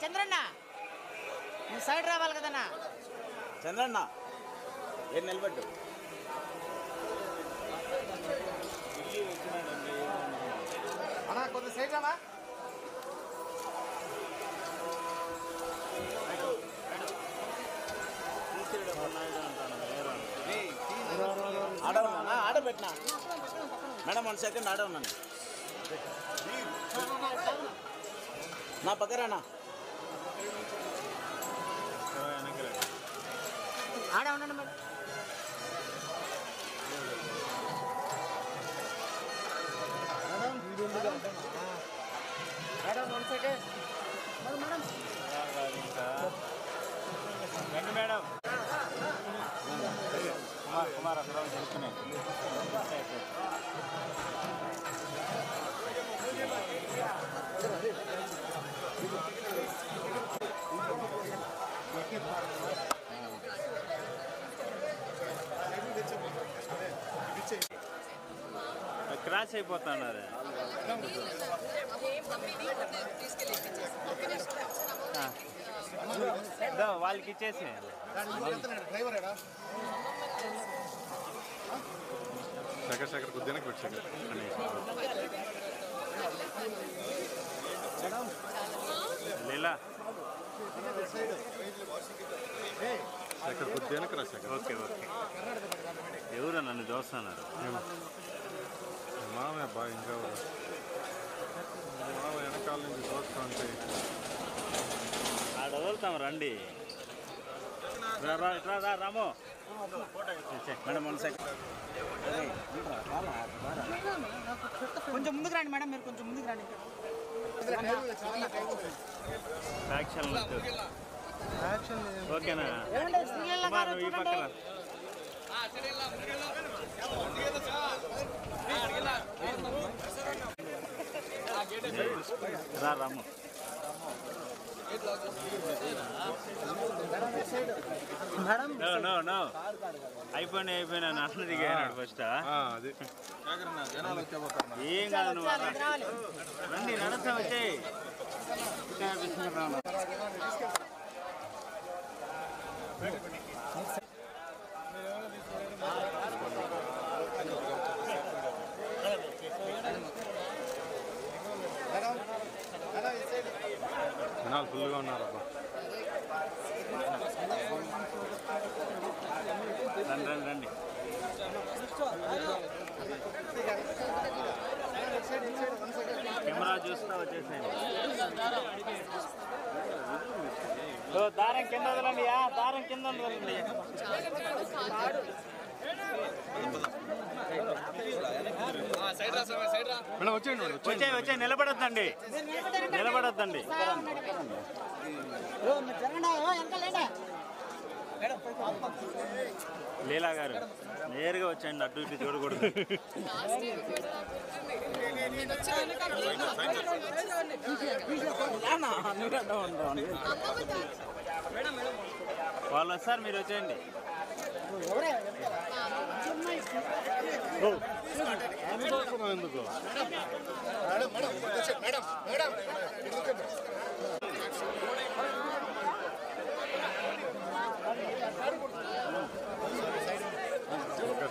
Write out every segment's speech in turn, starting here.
Chandranna side రావాలి కదన్నా. చంద్రన్న ఏం నిలబడ్డు అన్నా కొంచెం సైడ్ రావా. ఆడవున్నా ఆడబెట్టినా మేడం 1 సెకండ్ ఆడ ఉన్నాను నా పక్కరానా ఆడ ఉన్నాను మేడం. మేడం 1 సెకండ్ మేడం రండి మేడం కుమార్ అక్కడ తెలుస్తున్నాయి క్రాష్ అయిపోతున్నారు. వాళ్ళకి ఇచ్చేసి శేఖర్ కొద్దిగా పెట్టు శేఖర్ లీలా శేఖర్ కొద్దిగా రా శేఖర్. ఓకే ఓకే ఎవరు నన్ను చూస్తున్నారు మామే బాగా ఇంకా మామ వెనకాల నుంచి చూస్తా అంటే ఆడ వదులుతాం రండి రామో మేడం 1 సెకండ్ కొంచెం ముందుకు రండి మేడం, మీరు కొంచెం ముందుకు రండి. ఓకేనా కుమార్ ఈ పక్కన రాము నో అయిపోయినా నాన్న దిగాడు ఫస్ట్. అది ఏం కాదు నువ్వు రండి నడుస్తా వచ్చేయి. జనాలు ఫుల్గా ఉన్నారు అబ్బా. రండి కెమెరా చూస్తా వచ్చేసేయండి. దారం కింద వదలండి, దారం కింద వదలండి. వచ్చాయి నిలబడొద్దండి. లీలా గారు నేరుగా వచ్చాయండి, అటు ఇటు చూడకూడదు. వాళ్ళు వస్తారు, మీరు వచ్చేయండి. ఎందుకు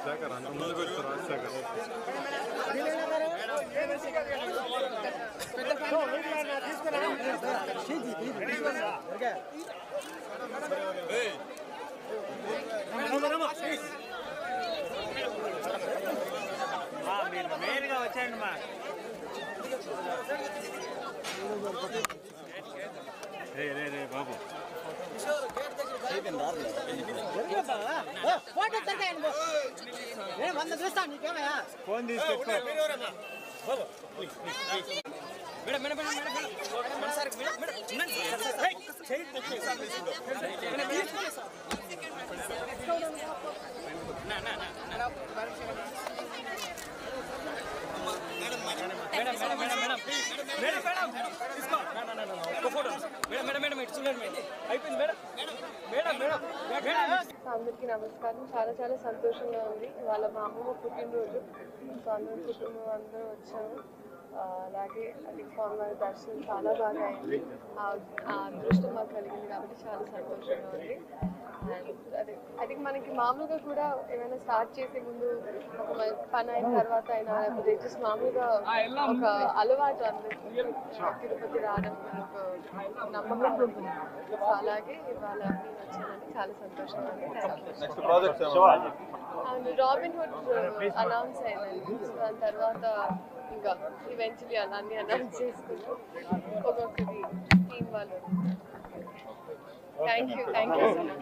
శేఖర్ అంత ముందుకు వచ్చి రాజశేఖర్ మీరు మెయిన్గా వచ్చేయండి మా. రే బాబు ఫోన్ తీసుకొచ్చుకో. అందరికీ నమస్కారం. చాలా చాలా సంతోషంగా ఉంది. వాళ్ళ మా అమ్మమ్మ పుట్టినరోజు, సో అందరూ కుటుంబం అందరూ వచ్చాము. అలాగే అది స్వామివారి దర్శనం చాలా బాగా అయింది. ఆ అదృష్టం మాకు కలిగింది కాబట్టి చాలా సంతోషంగా ఉంది. అండ్ అదే అది మనకి మామూలుగా కూడా ఏమైనా స్టార్ట్ చేసే ముందు ఒక పని అయిన తర్వాత అయినా లేకపోతే జస్ట్ మామూలుగా ఒక అలవాటు అందరికీ తిరుపతి రావడం ఒక నమ్మకం ఉంటుంది. సో అలాగే ఇవాళ నేను వచ్చానంటే చాలా సంతోషంగా ఉంది. అండ్ రాబిన్హుడ్ అనౌన్స్ అయ్యిందండి. సో దాని తర్వాత ఇంకా ఈవెంచువలీ అన్నీ అనౌన్స్ చేసుకుంటూ ఒక్కొక్కటి టీం వాళ్ళు. Thank you so much.